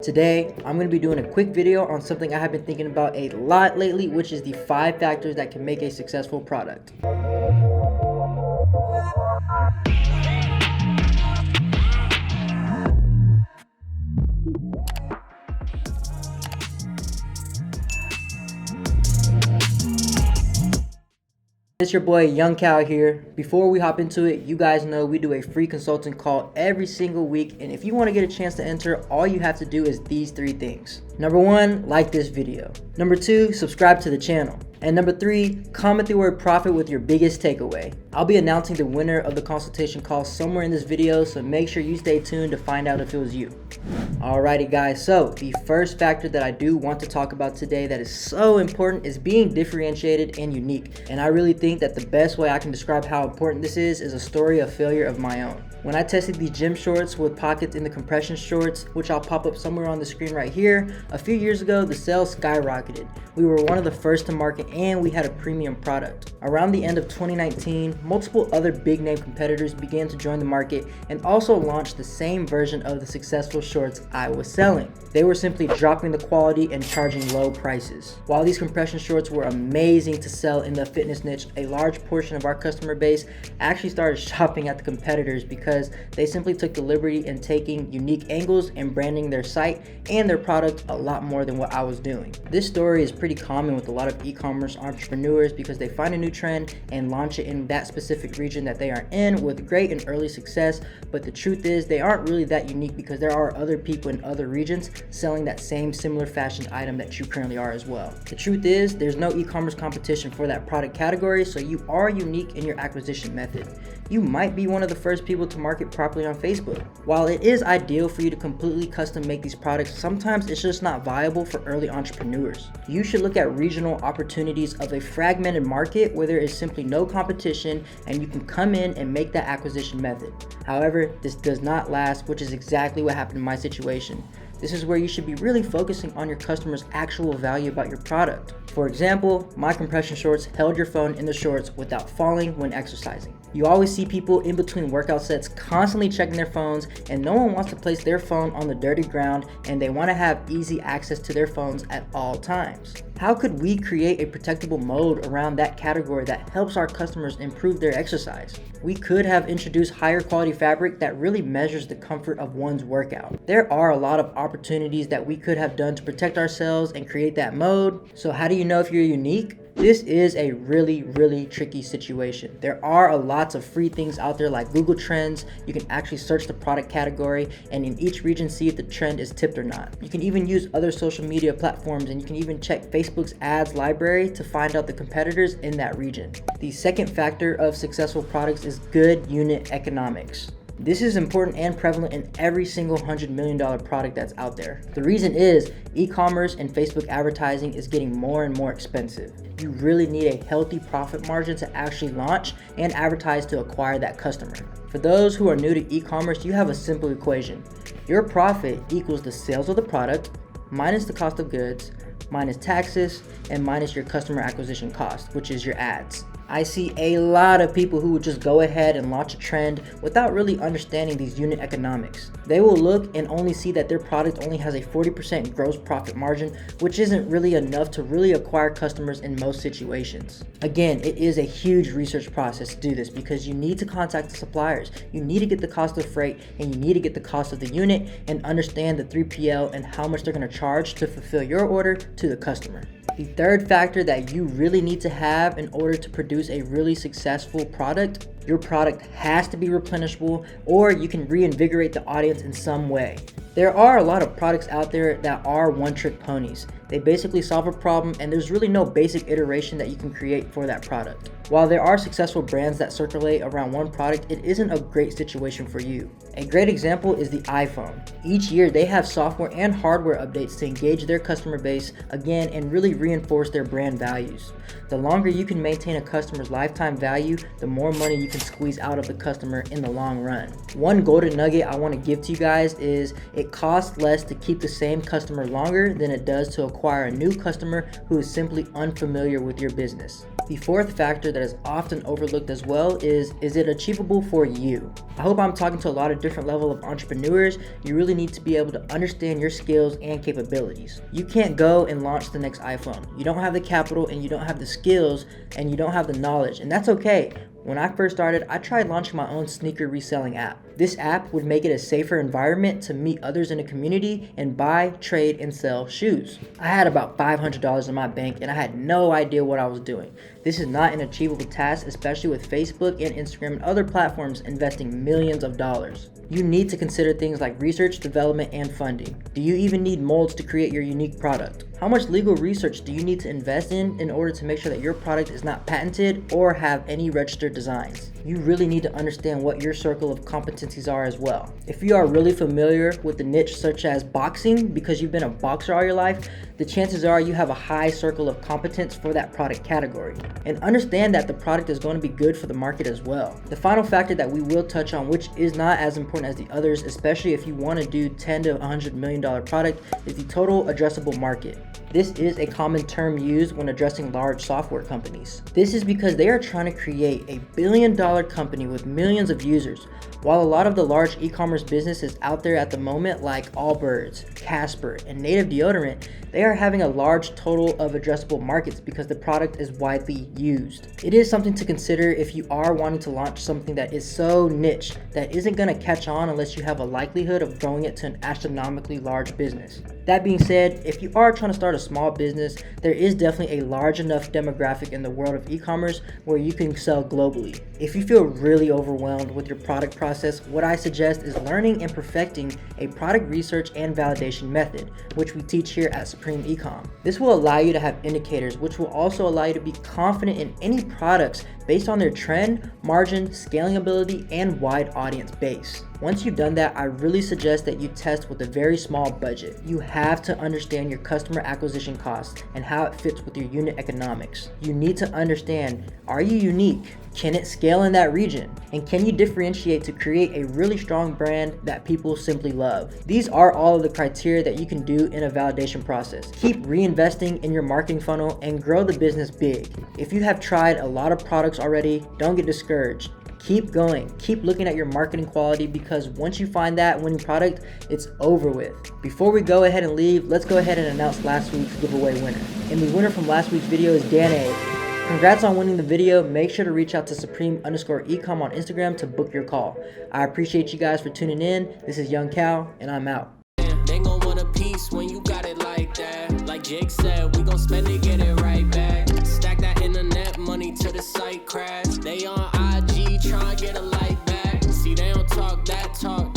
Today, I'm going to be doing a quick video on something I have been thinking about a lot lately, which is the 5 factors that can make a successful product. It's your boy Young Cow here. Before we hop into it, you guys know we do a free consulting call every single week, and if you want to get a chance to enter, all you have to do is these 3 things. Number 1, like this video. Number 2, subscribe to the channel. And number 3, comment the word profit with your biggest takeaway. I'll be announcing the winner of the consultation call somewhere in this video, so make sure you stay tuned to find out if it was you. Alrighty guys, so the first factor that I do want to talk about today that is so important is being differentiated and unique. And I really think that the best way I can describe how important this is a story of failure of my own. When I tested these gym shorts with pockets in the compression shorts, which I'll pop up somewhere on the screen right here, a few years ago the sales skyrocketed. We were one of the first to market and we had a premium product. Around the end of 2019, multiple other big name competitors began to join the market and also launched the same version of the successful shorts I was selling. They were simply dropping the quality and charging low prices. While these compression shorts were amazing to sell in the fitness niche, a large portion of our customer base actually started shopping at the competitors because they simply took the liberty in taking unique angles and branding their site and their product a lot more than what I was doing. This story is pretty common with a lot of e-commerce entrepreneurs because they find a new trend and launch it in that specific region that they are in with great and early success, but the truth is they aren't really that unique because there are other people in other regions selling that same similar fashion item that you currently are as well. The truth is there's no e-commerce competition for that product category, so you are unique in your acquisition method. You might be one of the first people to market properly on Facebook. While it is ideal for you to completely custom make these products, sometimes it's just not viable for early entrepreneurs. You should look at regional opportunities of a fragmented market where there is simply no competition and you can come in and make that acquisition method. However, this does not last, which is exactly what happened in my situation. This is where you should be really focusing on your customers' actual value about your product. For example, my compression shorts held your phone in the shorts without falling when exercising. You always see people in between workout sets constantly checking their phones, and no one wants to place their phone on the dirty ground, and they want to have easy access to their phones at all times. How could we create a protectable mode around that category that helps our customers improve their exercise? We could have introduced higher quality fabric that really measures the comfort of one's workout. There are a lot of opportunities that we could have done to protect ourselves and create that mode. So how do you know if you're unique? This is a really tricky situation. There are a lots of free things out there like Google Trends. You can actually search the product category and in each region see if the trend is tipped or not. You can even use other social media platforms and you can even check Facebook's ads library to find out the competitors in that region. The second factor of successful products is good unit economics. This is important and prevalent in every single $100 million product that's out there. The reason is e-commerce and Facebook advertising is getting more and more expensive. You really need a healthy profit margin to actually launch and advertise to acquire that customer. For those who are new to e-commerce, you have a simple equation. Your profit equals the sales of the product minus the cost of goods, minus taxes, and minus your customer acquisition cost, which is your ads. I see a lot of people who would just go ahead and launch a trend without really understanding these unit economics. They will look and only see that their product only has a 40% gross profit margin, which isn't really enough to really acquire customers in most situations. Again, it is a huge research process to do this because you need to contact the suppliers, you need to get the cost of freight, and you need to get the cost of the unit and understand the 3PL and how much they're going to charge to fulfill your order to the customer. The third factor that you really need to have in order to produce a really successful product, your product has to be replenishable or you can reinvigorate the audience in some way. There are a lot of products out there that are one-trick ponies. They basically solve a problem and there's really no basic iteration that you can create for that product. While there are successful brands that circulate around one product, it isn't a great situation for you. A great example is the iPhone. Each year they have software and hardware updates to engage their customer base again and really reinforce their brand values. The longer you can maintain a customer's lifetime value, the more money you can squeeze out of the customer in the long run. One golden nugget I want to give to you guys is it costs less to keep the same customer longer than it does to acquire a new customer who is simply unfamiliar with your business. The fourth factor that is often overlooked as well is it achievable for you? I hope I'm talking to a lot of different level of entrepreneurs, you really need to be able to understand your skills and capabilities. You can't go and launch the next iPhone. You don't have the capital and you don't have the skills and you don't have the knowledge, and that's okay. When I first started, I tried launching my own sneaker reselling app. This app would make it a safer environment to meet others in the community and buy, trade, and sell shoes. I had about $500 in my bank and I had no idea what I was doing. This is not an achievable task, especially with Facebook and Instagram and other platforms investing millions of dollars. You need to consider things like research, development, and funding. Do you even need molds to create your unique product? How much legal research do you need to invest in order to make sure that your product is not patented or have any registered designs? You really need to understand what your circle of competencies are as well. If you are really familiar with the niche such as boxing because you've been a boxer all your life, the chances are you have a high circle of competence for that product category. And understand that the product is going to be good for the market as well. The final factor that we will touch on, which is not as important as the others, especially if you want to do $10 to $100 million product, is the total addressable market. This is a common term used when addressing large software companies. This is because they are trying to create a billion-dollar company with millions of users. While a lot of the large e-commerce businesses out there at the moment, like Allbirds, Casper, and Native Deodorant, they are having a large total of addressable markets because the product is widely used. It is something to consider if you are wanting to launch something that is so niche that isn't going to catch on unless you have a likelihood of growing it to an astronomically large business. That being said, if you are trying to start a small business, there is definitely a large enough demographic in the world of e-commerce where you can sell globally. If you feel really overwhelmed with your product process, what I suggest is learning and perfecting a product research and validation method, which we teach here at Supreme Ecom. This will allow you to have indicators, which will also allow you to be confident in any products based on their trend, margin, scaling ability, and wide audience base. Once you've done that, I really suggest that you test with a very small budget. You have to understand your customer acquisition costs and how it fits with your unit economics. You need to understand, are you unique? Can it scale in that region? And can you differentiate to create a really strong brand that people simply love? These are all of the criteria that you can do in a validation process. Keep reinvesting in your marketing funnel and grow the business big. If you have tried a lot of products already, don't get discouraged. Keep going. Keep looking at your marketing quality because once you find that winning product, it's over with. Before we go ahead and leave, let's go ahead and announce last week's giveaway winner. And the winner from last week's video is Dan A. Congrats on winning the video. Make sure to reach out to Supreme_Ecom on Instagram to book your call. I appreciate you guys for tuning in. This is Young Cal, and I'm out. They gon' want a piece when you got it like that. Like Jake said, we gon' spend it, get it right back. Stack that internet money till the site crash. They on IG tryna get a light back. See, they don't talk that talk.